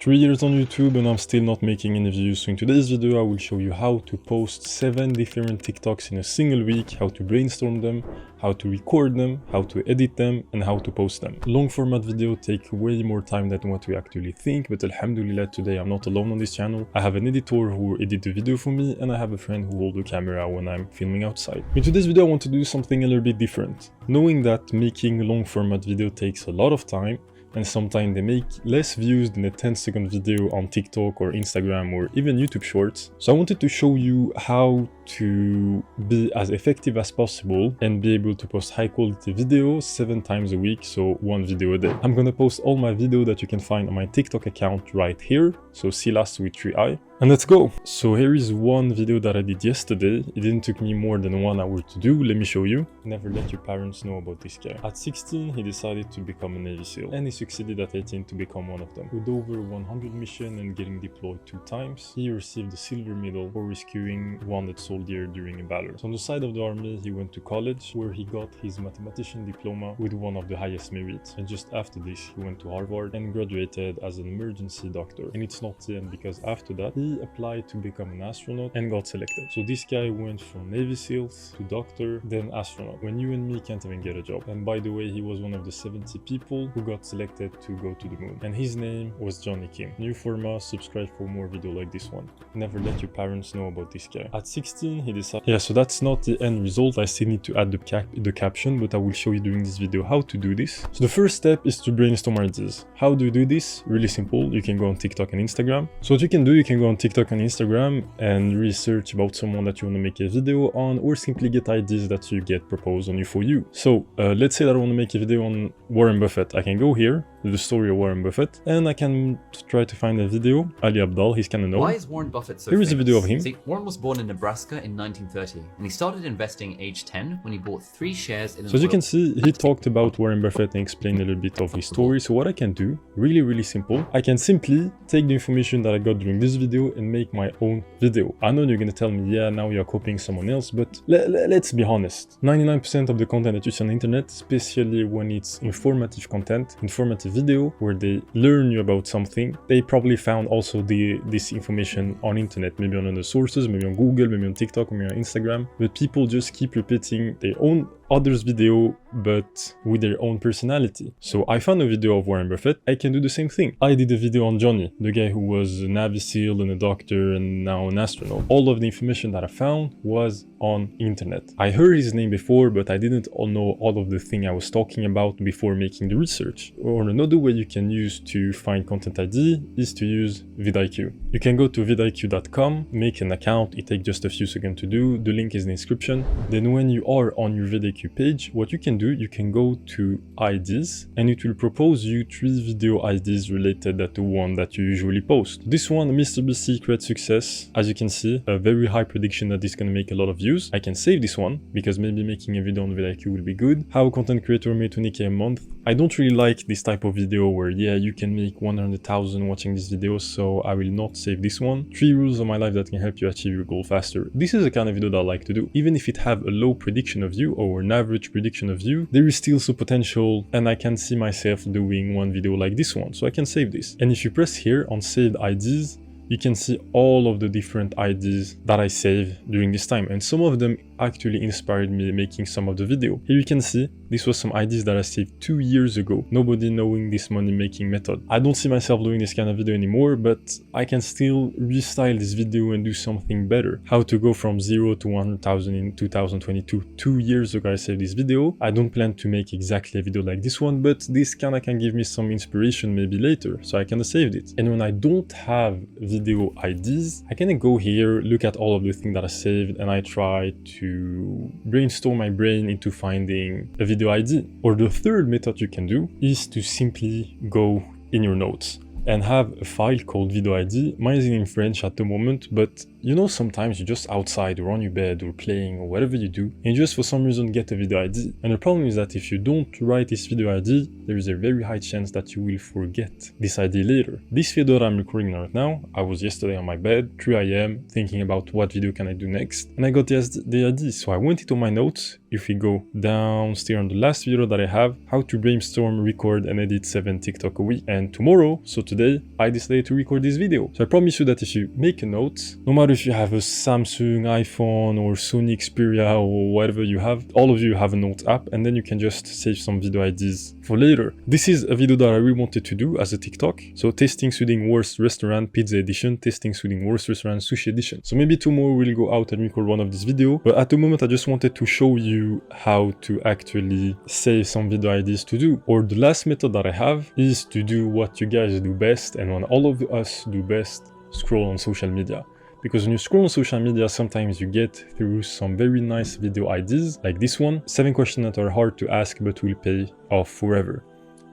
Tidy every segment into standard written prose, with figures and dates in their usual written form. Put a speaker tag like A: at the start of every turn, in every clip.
A: 3 years on YouTube and I'm still not making any views, so in today's video I will show you how to post 7 different TikToks in a single week, how to brainstorm them, how to record them, how to edit them, and how to post them. Long format video take way more time than what we actually think, but alhamdulillah today I'm not alone on this channel. I have an editor who will edit the video for me, and I have a friend who holds the camera when I'm filming outside. In today's video I want to do something a little bit different. Knowing that making long format video takes a lot of time, and sometimes they make less views than a 10-second video on TikTok or Instagram or even YouTube Shorts. So I wanted to show you how to be as effective as possible and be able to post high quality videos 7 times a week, so 1 video a day. I'm gonna post all my video that you can find on my TikTok account right here, so Silas with 3i. And let's go! So here is one video that I did yesterday. It didn't take me more than 1 hour to do. Let me show you. Never let your parents know about this guy. At 16, he decided to become a Navy SEAL, and he succeeded at 18 to become one of them. With over 100 missions and getting deployed 2 times, he received a silver medal for rescuing wounded soldier during a battle. So on the side of the army, he went to college, where he got his mathematician diploma with one of the highest merits. And just after this, he went to Harvard and graduated as an emergency doctor. And it's not the end, because after that, he applied to become an astronaut and got selected. So this guy went from Navy SEALs to doctor, then astronaut, when you and me can't even get a job. And by the way, he was one of the 70 people who got selected to go to the moon. And his name was Johnny Kim. New format, subscribe for more video like this one. Never let your parents know about this guy. At 16, he decided... Yeah, so that's not the end result. I still need to add the caption, but I will show you during this video how to do this. So the first step is to brainstorm ideas. How do you do this? Really simple. You can go on TikTok and Instagram. So what you can do, you can go on TikTok and Instagram and research about someone that you want to make a video on, or simply get ideas that you get proposed on you for you. So let's say that I want to make a video on Warren Buffett. I can go here, the story of Warren Buffett, and I can try to find a video. Ali Abdaal, he's kind of known.
B: Why is Warren Buffett so
A: Here is
B: famous?
A: a video of him.
B: See, Warren was born in Nebraska in 1930, and he started investing age 10 when he bought 3 shares in an
A: So as you
B: oil
A: can see, he talked about Warren Buffett and explained a little bit of his story. So what I can do, really simple, I can simply take the information that I got during this video and make my own video. I know you're gonna tell me, yeah, now you're copying someone else, but let's be honest. 99% of the content that you see on the internet, especially when it's informative content, informative video, where they learn you about something, they probably found also this information on internet, maybe on other sources, maybe on Google, maybe on TikTok, maybe on Instagram, but people just keep repeating their own others' video, but with their own personality. So I found a video of Warren Buffett. I can do the same thing. I did a video on Johnny, the guy who was a Navy SEAL and a doctor and now an astronaut. All of the information that I found was on internet. I heard his name before, but I didn't know all of the thing I was talking about before making the research. Or another way you can use to find content ID is to use vidIQ. You can go to vidIQ.com, make an account. It takes just a few seconds to do. The link is in the description. Then when you are on your vidIQ page, what you can do, you can go to IDs and it will propose you 3 video IDs related to one that you usually post. This one, Mr. Beast Secret Success, as you can see, a very high prediction that this is going to make a lot of views. I can save this one because maybe making a video on vidIQ will be good. How a content creator made 20k a month. I don't really like this type of video where, yeah, you can make 100,000 watching this video, so I will not save this one. 3 rules of my life that can help you achieve your goal faster. This is the kind of video that I like to do. Even if it have a low prediction of you or an average prediction of you, there is still some potential, and I can see myself doing one video like this one, so I can save this. And if you press here on saved IDs, you can see all of the different IDs that I saved during this time, and some of them actually inspired me making some of the video. Here you can see this was some IDs that I saved 2 years ago, nobody knowing this money making method. I don't see myself doing this kind of video anymore, but I can still restyle this video and do something better. How to go from 0 to 100,000 in 2022. 2 years ago I saved this video. I don't plan to make exactly a video like this one, but this kind of can give me some inspiration maybe later, so I kind of saved it. And when I don't have video IDs, I can go here, look at all of the things that I saved, and I try to brainstorm my brain into finding a video ID. Or the third method you can do is to simply go in your notes and have a file called video ID. Mine is in French at the moment, but you know, sometimes you're just outside or on your bed or playing or whatever you do, and you just for some reason get a video ID. And the problem is that if you don't write this video ID, there is a very high chance that you will forget this ID later. This video that I'm recording right now, I was yesterday on my bed, 3 AM, thinking about what video can I do next, and I got the ID. So I went into my notes, if we go downstairs on the last video that I have, how to brainstorm, record and edit 7 TikTok a week. And tomorrow, so today, I decided to record this video. So I promise you that if you make a note, no matter if you have a Samsung, iPhone or Sony Xperia or whatever you have, all of you have a note app and then you can just save some video ideas for later. This is a video that I really wanted to do as a TikTok. So tasting Sweden worst restaurant pizza edition, tasting Sweden worst restaurant sushi edition. So maybe tomorrow we'll go out and record one of these videos, but at the moment I just wanted to show you how to actually save some video ideas to do. Or the last method that I have is to do what you guys do best and what all of us do best, scroll on social media. Because when you scroll on social media, sometimes you get through some very nice video ideas like this one, 7 questions that are hard to ask but will pay off forever.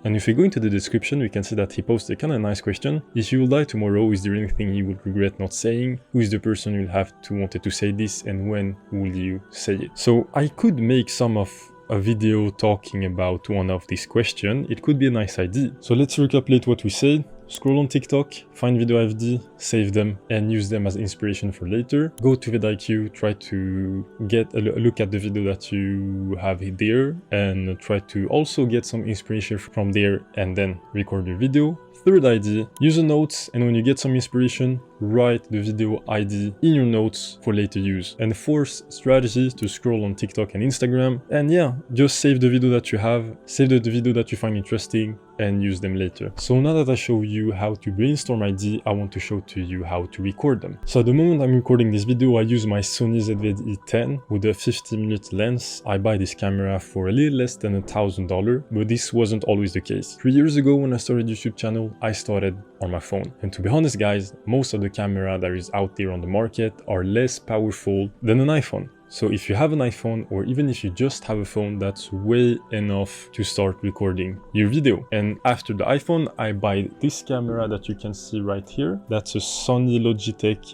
A: And if we go into the description, we can see that he posted a kind of nice question. If you will die tomorrow, is there anything you would regret not saying? Who is the person you'll have to wanted to say this and when will you say it? So I could make some of a video talking about one of these questions. It could be a nice idea. So let's recapitulate what we said. Scroll on TikTok, find video FD, save them, and use them as inspiration for later. Go to vidIQ, try to get a look at the video that you have there, and try to also get some inspiration from there, and then record your video. Third idea, use the notes, and when you get some inspiration, write the video ID in your notes for later use. And fourth strategy is to scroll on TikTok and Instagram, and yeah, just save the video that you have, save the video that you find interesting, and use them later. So now that I show you how to brainstorm idea, I want to show to you how to record them. So at the moment I'm recording this video, I use my Sony ZV-E10 with a 50mm lens. I buy this camera for a little less than $1,000, but this wasn't always the case. 3 years ago when I started YouTube channel, I started on my phone. And to be honest guys, most of the camera that is out there on the market are less powerful than an iPhone. So if you have an iPhone or even if you just have a phone, that's way enough to start recording your video. And after the iPhone, I buy this camera that you can see right here. That's a Sony Logitech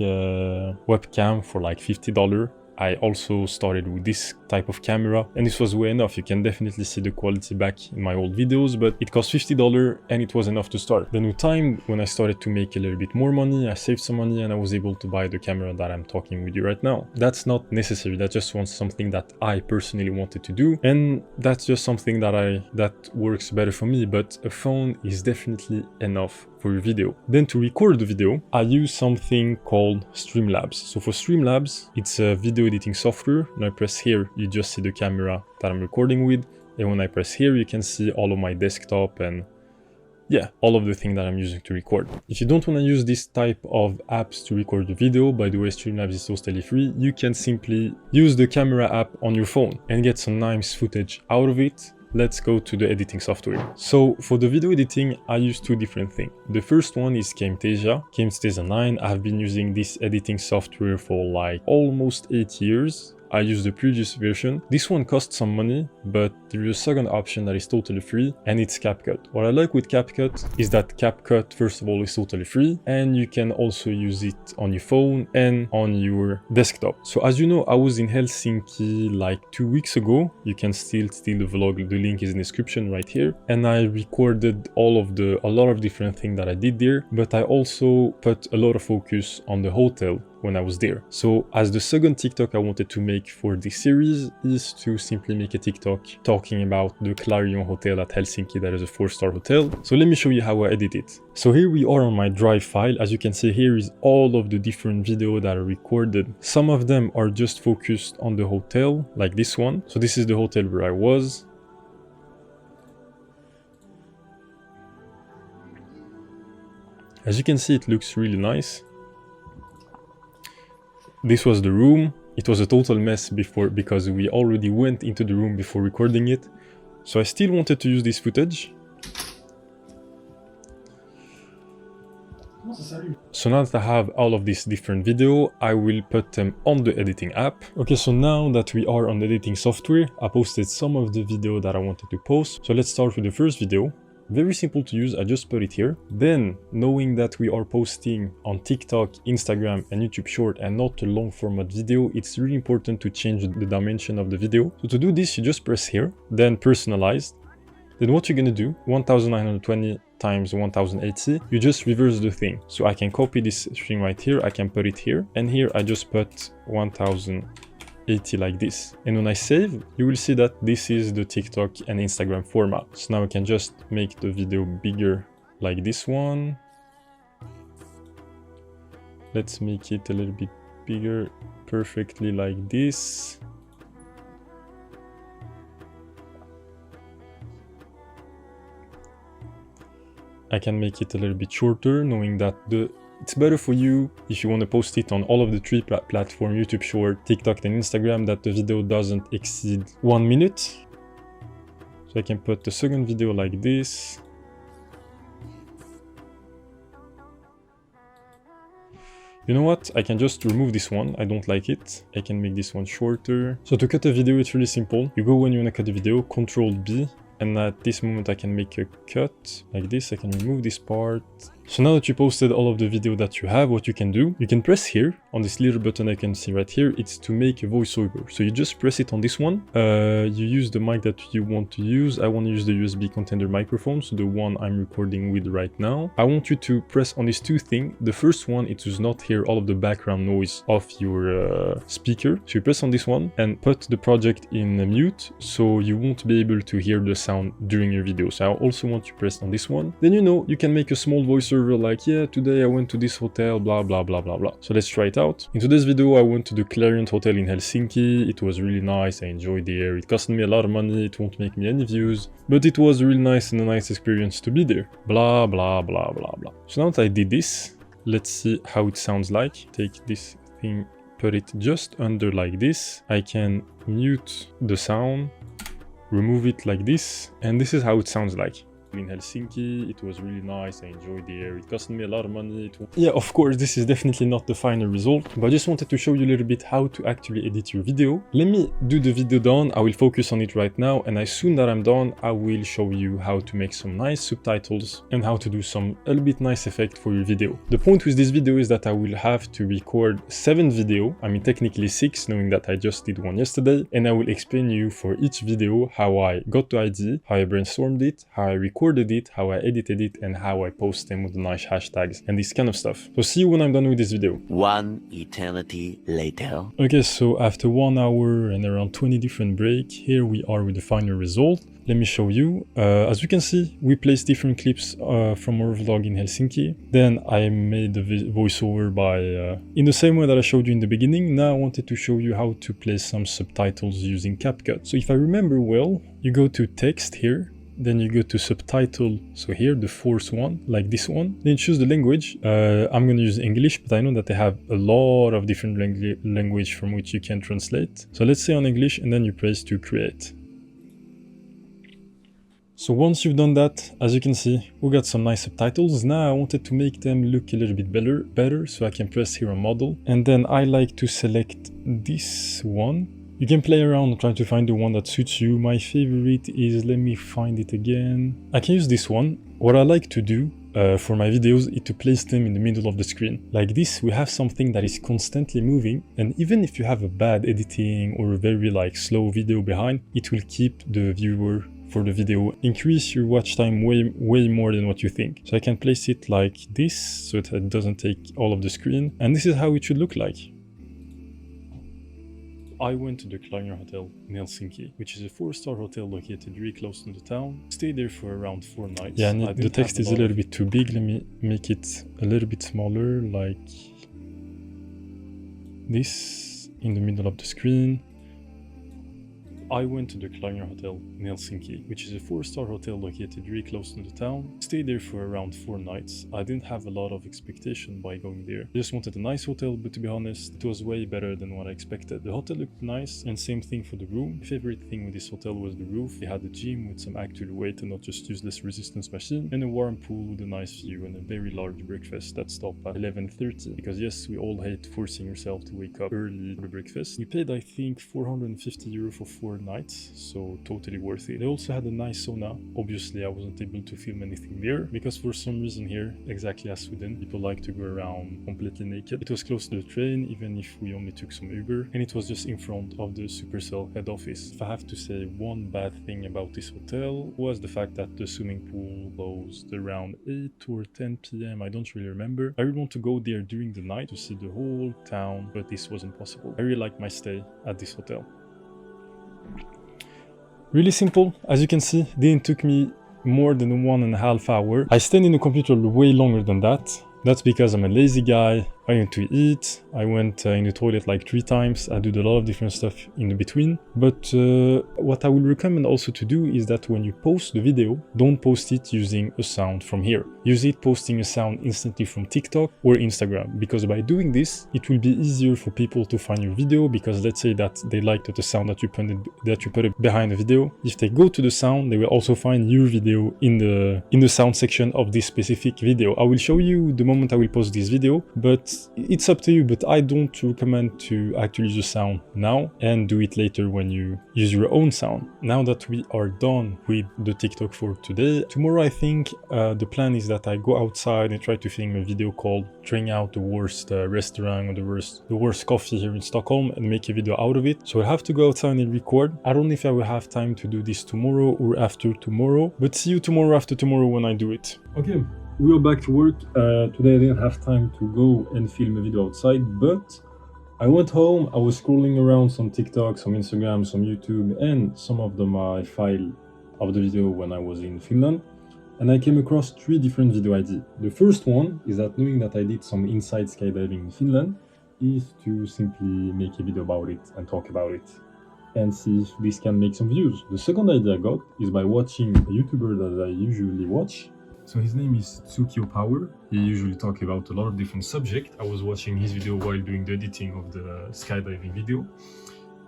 A: webcam for like $50. I also started with this type of camera and this was way enough. You can definitely see the quality back in my old videos, but it cost $50 and it was enough to start. Then with time, when I started to make a little bit more money, I saved some money and I was able to buy the camera that I'm talking with you right now. That's not necessary. That just was something that I personally wanted to do. And that's just something that works better for me, but a phone is definitely enough for your video. Then to record the video, I use something called Streamlabs. So for Streamlabs, it's a video editing software. When I press here, you just see the camera that I'm recording with. And when I press here, you can see all of my desktop and yeah, all of the things that I'm using to record. If you don't want to use this type of apps to record the video, by the way, Streamlabs is totally free. You can simply use the camera app on your phone and get some nice footage out of it. Let's go to the editing software. So for the video editing, I use 2 different things. The first one is Camtasia 9. I've been using this editing software for like almost 8 years. I use the previous version. This one costs some money, but there is a second option that is totally free, and it's CapCut. What I like with CapCut is that CapCut, first of all, is totally free, and you can also use it on your phone and on your desktop. So as you know, I was in Helsinki like 2 weeks ago. You can still see the vlog, the link is in the description right here. And I recorded a lot of different things that I did there, but I also put a lot of focus on the hotel when I was there. So as the second TikTok I wanted to make for this series is to simply make a TikTok talking about the Clarion Hotel at Helsinki, that is a 4-star hotel. So let me show you how I edit it. So here we are on my Drive file. As you can see, here is all of the different videos that I recorded. Some of them are just focused on the hotel, like this one. So this is the hotel where I was. As you can see, it looks really nice. This was the room. It was a total mess before because we already went into the room before recording it. So I still wanted to use this footage. So now that I have all of these different videos, I will put them on the editing app. Okay, so now that we are on the editing software, I posted some of the video that I wanted to post. So let's start with the first video. Very simple to use, I just put it here. Then, knowing that we are posting on TikTok, Instagram and YouTube Short and not a long format video, it's really important to change the dimension of the video. So to do this, you just press here, then personalize. Then what you're gonna do, 1920 times 1080, you just reverse the thing. So I can copy this string right here, I can put it here, and here I just put 1080 1080 like this. And when I save, you will see that this is the TikTok and Instagram format. So now I can just make the video bigger like this one. Let's make it a little bit bigger, perfectly like this. I can make it a little bit shorter, knowing that it's better for you if you want to post it on all of the three platforms, YouTube Short, TikTok and Instagram, that the video doesn't exceed 1 minute. So I can put the second video like this. You know what? I can just remove this one. I don't like it. I can make this one shorter. So to cut a video, it's really simple. You go when you want to cut a video, Control B. And at this moment I can make a cut like this. I can remove this part. So now that you posted all of the video that you have, what you can do, you can press here on this little button I can see right here. It's to make a voiceover. So you just press it on this one. You use the mic that you want to use. I want to use the USB contender microphone, so the one I'm recording with right now. I want you to press on these two things. The first one, it does not hear all of the background noise of your speaker. So you press on this one and put the project in mute, so you won't be able to hear the sound during your video. So I also want you to press on this one. Then you can make a small voiceover like, yeah, today I went to this hotel, blah blah blah blah blah. So let's try it out. In today's video I went to the Clarion Hotel in Helsinki. It was really nice. I enjoyed the air. It cost me a lot of money. It won't make me any views, but it was really nice and a nice experience to be there. Blah blah blah blah blah. So now that I did this, let's see how it sounds like. Take this thing, put it just under like this. I can mute the sound, remove it like this, and this is how it sounds like. In Helsinki, it was really nice. I enjoyed the air. It cost me a lot of money. Yeah, of course, this is definitely not the final result, but I just wanted to show you a little bit how to actually edit your video. Let me do the video done. I will focus on it right now, and as soon that I'm done, I will show you how to make some nice subtitles and how to do some a little bit nice effect for your video. The point with this video is that I will have to record 7 videos. I mean, technically 6, knowing that I just did one yesterday, and I will explain you for each video how I got the idea, how I brainstormed it, how I recorded it, how I edited it, and how I post them with the nice hashtags and this kind of stuff. So see you when I'm done with this video.
C: 1 eternity later.
A: Okay, so after 1 hour and around 20 different breaks, here we are with the final result. Let me show you. As you can see, we placed different clips from our vlog in Helsinki. Then I made the voiceover by, in the same way that I showed you in the beginning. Now I wanted to show you how to place some subtitles using CapCut. So if I remember well, you go to text here. Then you go to subtitle, so here, the fourth one, like this one. Then choose the language. I'm going to use English, but I know that they have a lot of different language from which you can translate. So let's say on English, and then you press to create. So once you've done that, as you can see, we got some nice subtitles. Now I wanted to make them look a little bit better, so I can press here on model. And then I like to select this one. You can play around trying to find the one that suits you. My favorite is, let me find it again. I can use this one. What I like to do for my videos is to place them in the middle of the screen. Like this, we have something that is constantly moving, and even if you have a bad editing or a very slow video behind, it will keep the viewer for the video, increase your watch time way more than what you think. So I can place it like this so that it doesn't take all of the screen, and this is how it should look like. I went to the Clarion Hotel in Helsinki, which is a 4-star hotel located really close to the town. Stayed there for around 4 nights. Yeah, and the text is a little bit too big. Let me make it a little bit smaller, like this, in the middle of the screen. I went to the Clarion Hotel in Helsinki, which is a 4-star hotel located really close to the town. Stayed there for around 4 nights. I didn't have a lot of expectation by going there. I just wanted a nice hotel, but to be honest, it was way better than what I expected. The hotel looked nice, and same thing for the room. My favorite thing with this hotel was the roof. They had a gym with some actual weight and not just useless resistance machine, and a warm pool with a nice view and a very large breakfast that stopped at 11:30. Because yes, we all hate forcing yourself to wake up early for the breakfast. We paid, I think, €450 for 4 nights, so totally worth it. They also had a nice sauna. Obviously I wasn't able to film anything there because for some reason here, exactly as Sweden, people like to go around completely naked. It was close to the train, even if we only took some Uber, and it was just in front of the Supercell head office. If I have to say one bad thing about this hotel was the fact that the swimming pool closed around 8 or 10 p.m. I don't really remember. I really want to go there during the night to see the whole town, but this wasn't possible. I really liked my stay at this hotel. Really simple, as you can see, didn't took me more than 1.5 hours. I stayed in the computer way longer than that. That's because I'm a lazy guy. I went to eat, I went in the toilet like 3 times, I did a lot of different stuff in between. But what I will recommend also to do is that when you post the video, don't post it using a sound from here. Use it posting a sound instantly from TikTok or Instagram, because by doing this, it will be easier for people to find your video, because let's say that they liked the sound that you put behind the video. If they go to the sound, they will also find your video in the sound section of this specific video. I will show you the moment I will post this video, but it's up to you, but I don't recommend to actually use a sound now and do it later when you use your own sound. Now that we are done with the TikTok for today, tomorrow I think the plan is that I go outside and try to film a video called trying out the worst restaurant or the worst coffee here in Stockholm and make a video out of it. So I have to go outside and record. I don't know if I will have time to do this tomorrow or after tomorrow, but see you tomorrow after tomorrow when I do it. Okay. We are back to work. Today I didn't have time to go and film a video outside, but I went home, I was scrolling around some TikTok, some Instagram, some YouTube, and some of them I filed of the video when I was in Finland, and I came across 3 different video ideas. The first one is that knowing that I did some inside skydiving in Finland is to simply make a video about it and talk about it and see if this can make some views. The second idea I got is by watching a YouTuber that I usually watch. So his name is Tsukio Power. He usually talks about a lot of different subjects. I was watching his video while doing the editing of the skydiving video.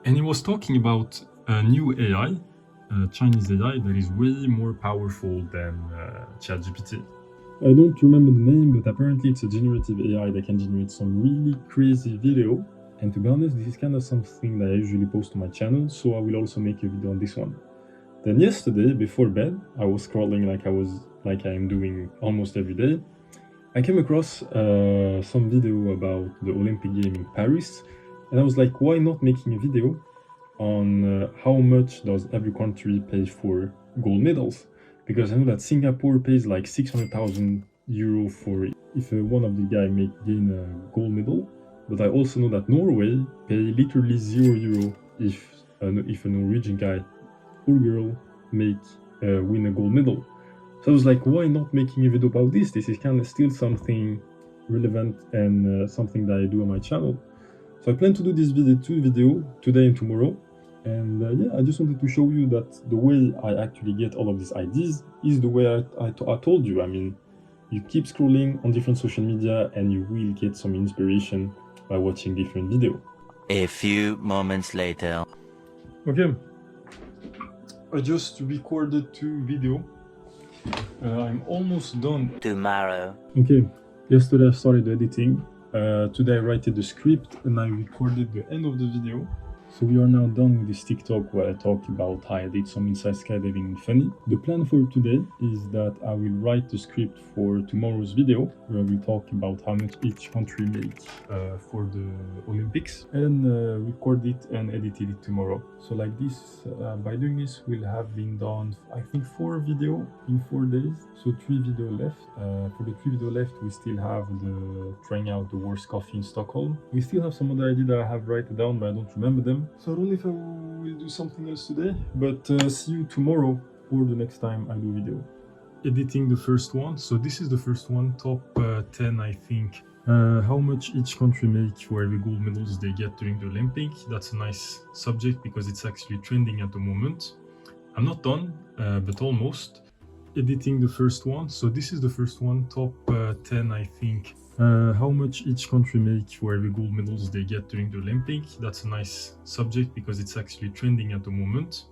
A: And he was talking about a new AI, Chinese AI, that is way more powerful than ChatGPT. I don't remember the name, but apparently it's a generative AI that can generate some really crazy video. And to be honest, this is kind of something that I usually post on my channel, so I will also make a video on this one. Then yesterday, before bed, I was scrolling like I am doing almost every day. I came across some video about the Olympic Games in Paris, and I was like, why not making a video on how much does every country pay for gold medals? Because I know that Singapore pays like 600,000 euro for if one of the guys gain a gold medal, but I also know that Norway pay literally €0 if a Norwegian guy or girl win a gold medal. So I was like, why not making a video about this? This is kind of still something relevant and something that I do on my channel. So I plan to do this video today and tomorrow. And yeah, I just wanted to show you that the way I actually get all of these ideas is the way I told you. I mean, you keep scrolling on different social media and you will get some inspiration by watching different videos.
C: A few moments later.
A: Okay, I just recorded 2 videos. I'm almost done.
C: Tomorrow.
A: Okay, yesterday I started editing. Today I wrote the script and I recorded the end of the video. So we are now done with this TikTok where I talk about how I did some inside skydiving in Funny. The plan for today is that I will write the script for tomorrow's video where we talk about how much each country makes for the Olympics and record it and edit it tomorrow. So like this, by doing this, we'll have been done, I think 4 videos in 4 days. So 3 videos left. For the 3 videos left, we still have the trying out the worst coffee in Stockholm. We still have some other ideas that I have written down, but I don't remember them. So I don't know if I will do something else today, but see you tomorrow or the next time I do video. Editing the first one. So this is the first one, top 10 I think. How much each country make for every gold medals they get during the Olympic. That's a nice subject because it's actually trending at the moment. I'm not done, but almost. Editing the first one. So this is the first one, top 10 I think. How much each country make for every gold medals they get during the Olympic. That's a nice subject because it's actually trending at the moment.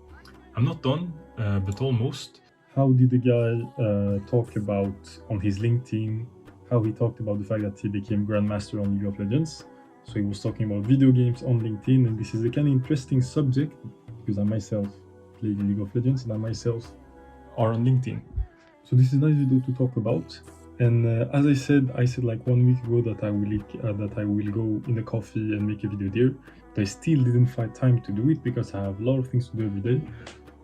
A: I'm not done, but almost. How did the guy talk about on his LinkedIn, how he talked about the fact that he became Grandmaster on League of Legends. So he was talking about video games on LinkedIn, and this is a kind of interesting subject because I myself play League of Legends and I myself are on LinkedIn. So this is a nice video to talk about. And as I said like 1 week ago that I will go in a coffee and make a video there. But I still didn't find time to do it because I have a lot of things to do every day.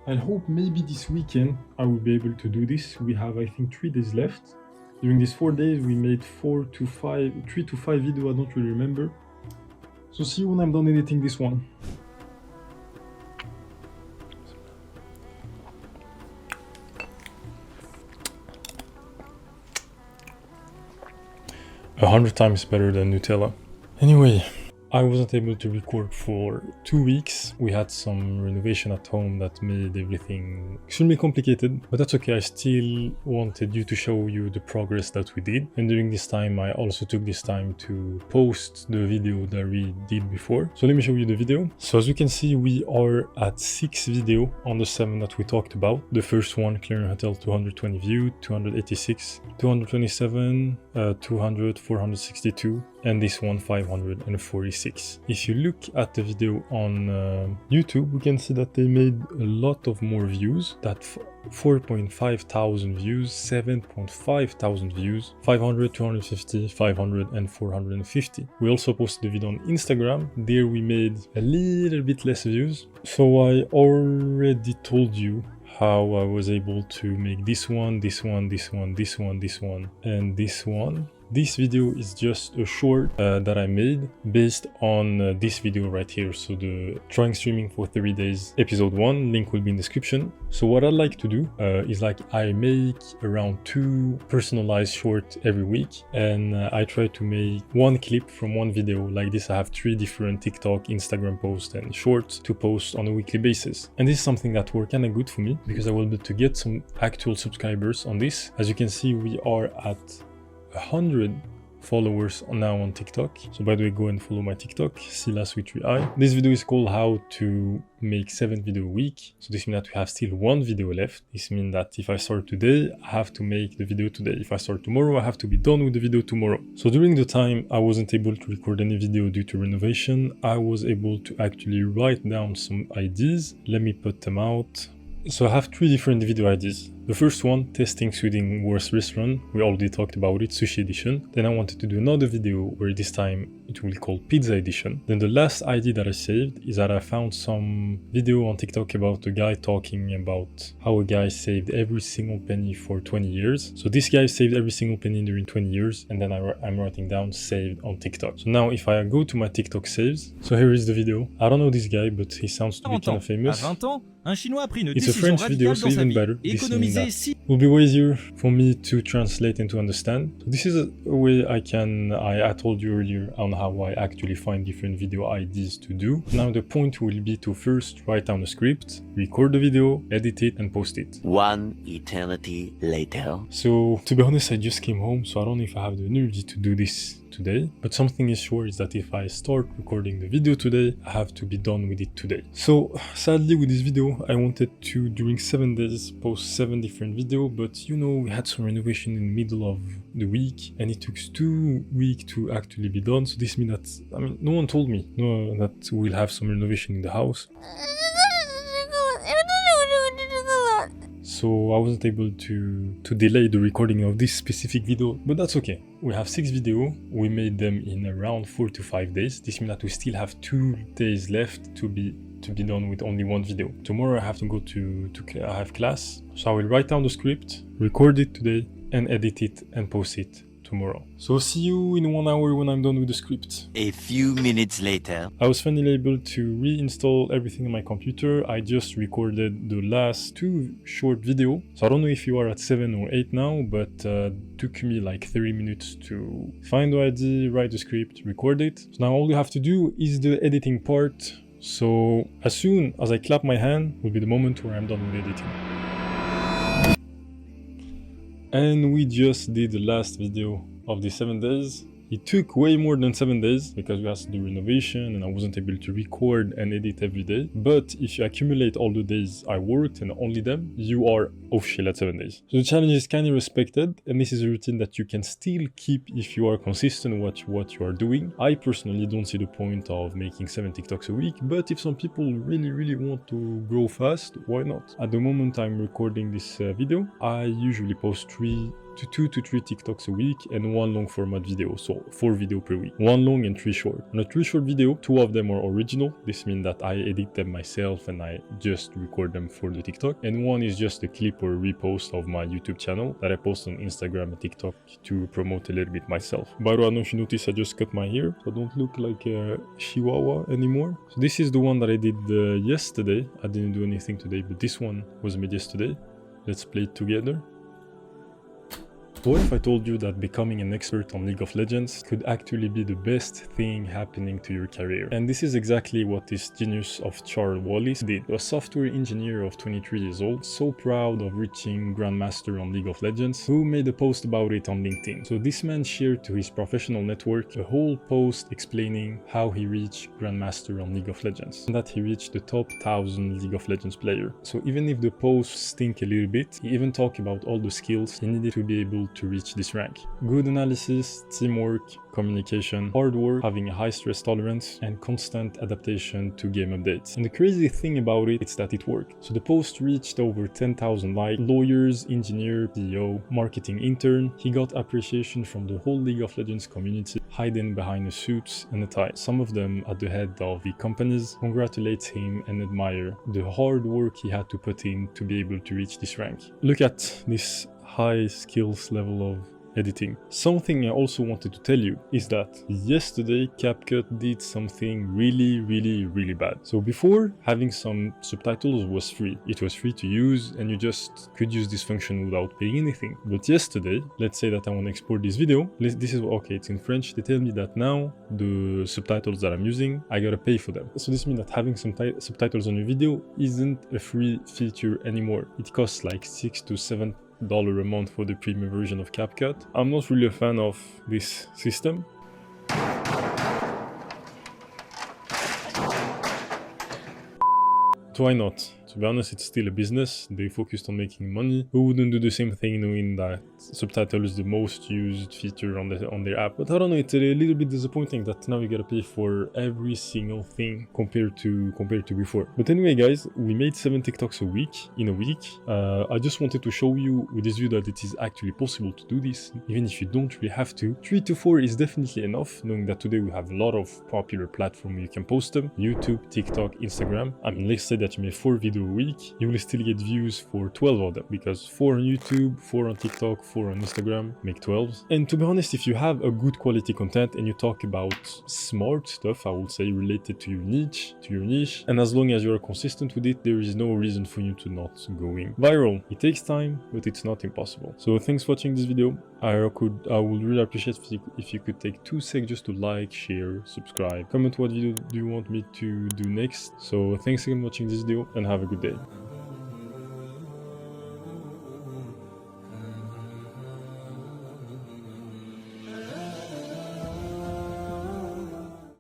A: I hope maybe this weekend I will be able to do this. We have, I think, 3 days left. During these 4 days, we made 3 to 5 videos, I don't really remember. So see you when I'm done editing this one. A 100 times better than Nutella. Anyway, I wasn't able to record for 2 weeks. We had some renovation at home that made everything extremely complicated, but that's okay. I still wanted you to show you the progress that we did. And during this time, I also took this time to post the video that we did before. So let me show you the video. So as you can see, we are at 6 videos on the 7 that we talked about. The first one, Clearing Hotel, 220 views, 286, 227, 200, 462, and this one 546. If you look at the video on YouTube, we can see that they made a lot of more views. That 4.5 thousand views, 7.5 thousand views, 500, 250, 500, and 450. We also posted a video on Instagram. There we made a little bit less views. So I already told you how I was able to make this one, this one, this one, this one, this one, and this one. This video is just a short that I made based on this video right here. So the trying streaming for 30 days episode 1, link will be in description. So what I like to do is like I make around 2 personalized short every week, and I try to make 1 clip from 1 video. Like this, I have 3 different TikTok, Instagram posts and shorts to post on a weekly basis. And this is something that works kind of good for me because I will be able to get some actual subscribers on this. As you can see, we are at 100 followers now on TikTok. So by the way, go and follow my TikTok, Silas with 3i. This video is called how to make 7 videos a week. So this means that we have still 1 video left. This means that if I start today, I have to make the video today. If I start tomorrow, I have to be done with the video tomorrow. So during the time I wasn't able to record any video due to renovation, I was able to actually write down some ideas. Let me put them out. So I have 3 different video ideas. The first one, testing Sweden worst restaurant. We already talked about it, sushi edition. Then I wanted to do another video where this time it will be called pizza edition. Then the last idea that I saved is that I found some video on TikTok about a guy talking about how a guy saved every single penny for 20 years. So this guy saved every single penny during 20 years, and then I'm writing down saved on TikTok. So now if I go to my TikTok saves, so here is the video. I don't know this guy, but he sounds to be kind of famous.
D: À 20 ans, un Chinois a pris une
A: It's a
D: décision
A: French video,
D: radicale
A: so
D: dans sa
A: even
D: vie.
A: better. This means
D: Économiser
A: that
D: 6
A: it will be way easier for me to translate and to understand. So this is a way I told you earlier on how I actually find different video ideas to do. Now the point will be to first write down a script, record the video, edit it, and post it.
C: 1 eternity later.
A: So to be honest, I just came home, so I don't know if I have the energy to do this today, but something is sure is that if I start recording the video today, I have to be done with it today. So sadly with this video, I wanted to during 7 days post 7 different videos, but you know, we had some renovation in the middle of the week and it took 2 weeks to actually be done. So this means that, I mean, no one told me that we'll have some renovation in the house. So I wasn't able to delay the recording of this specific video, but that's okay. We have 6 videos. We made them in around 4 to 5 days. This means that we still have 2 days left to be done with only 1 video. Tomorrow I have to go I have class. So I will write down the script, record it today, and edit it and post it tomorrow. So see you in 1 hour when I'm done with the script.
C: A few minutes later.
A: I was finally able to reinstall everything on my computer. I just recorded the last 2 short videos. So I don't know if you are at 7 or 8 now, but took me like 30 minutes to find the idea, write the script, record it. So now all you have to do is the editing part. So as soon as I clap my hand will be the moment where I'm done with editing. And we just did the last video of the 7 days. It took way more than 7 days because we had to do renovation and I wasn't able to record and edit every day. But if you accumulate all the days I worked and only them, you are official at 7 days. So the challenge is kind of respected, and this is a routine that you can still keep if you are consistent with what you are doing. I personally don't see the point of making 7 TikToks a week, but if some people really want to grow fast, why not? At the moment I'm recording this video, I usually post 2 to 3 TikToks a week and 1 long format video, so 4 videos per week. 1 long and 3 short. On a 3 short video, 2 of them are original. This means that I edit them myself and I just record them for the TikTok. And 1 is just a clip or repost of my YouTube channel that I post on Instagram and TikTok to promote a little bit myself. By the way, I don't know if you notice I just cut my hair, so I don't look like a chihuahua anymore. So this is the one that I did yesterday. I didn't do anything today, but this one was made yesterday. Let's play it together. What if I told you that becoming an expert on League of Legends could actually be the best thing happening to your career? And this is exactly what this genius of Charles Wallis did. A software engineer of 23 years old, so proud of reaching Grandmaster on League of Legends, who made a post about it on LinkedIn. So this man shared to his professional network a whole post explaining how he reached Grandmaster on League of Legends, and that he reached the top 1000 League of Legends player. So even if the post stink a little bit, he even talked about all the skills he needed to be able to reach this rank. Good analysis, teamwork, communication, hard work, having a high stress tolerance, and constant adaptation to game updates. And the crazy thing about it is that it worked. So the post reached over 10,000 likes, lawyers, engineer, CEO, marketing intern. He got appreciation from the whole League of Legends community, hiding behind a suit and a tie. Some of them at the head of the companies congratulate him and admire the hard work he had to put in to be able to reach this rank. Look at this high skills level of editing. Something I also wanted to tell you is that yesterday CapCut did something really bad. So before, having some subtitles was free. It was free to use and you just could use this function without paying anything. But yesterday, let's say that I want to export this video. This is okay, it's in French. They tell me that now the subtitles that I'm using, I gotta pay for them. So this means that having some subtitles on your video isn't a free feature anymore. It costs like $6 to $7 a month for the premium version of CapCut. I'm not really a fan of this system. So why not? To be honest, it's still a business. They focused on making money. Who wouldn't do the same thing knowing that subtitle is the most used feature on their app? But I don't know, it's a little bit disappointing that now you gotta pay for every single thing compared to before. But anyway, guys, we made 7 TikToks in a week. I just wanted to show you with this video that it is actually possible to do this, even if you don't really have to. 3 to 4 is definitely enough, knowing that today we have a lot of popular platforms you can post them: YouTube, TikTok, Instagram. I mean, let's say that you make 4 videos a week, you will still get views for 12 of them, because 4 on YouTube, 4 on TikTok, 4 on Instagram make 12. And to be honest, if you have a good quality content and you talk about smart stuff, I would say related to your niche, and as long as you are consistent with it, there is no reason for you to not going viral. It takes time, but it's not impossible. So thanks for watching this video. I would really appreciate if you could take 2 seconds just to like, share, subscribe, comment what video do you want me to do next. So thanks again for watching this video and have a good day.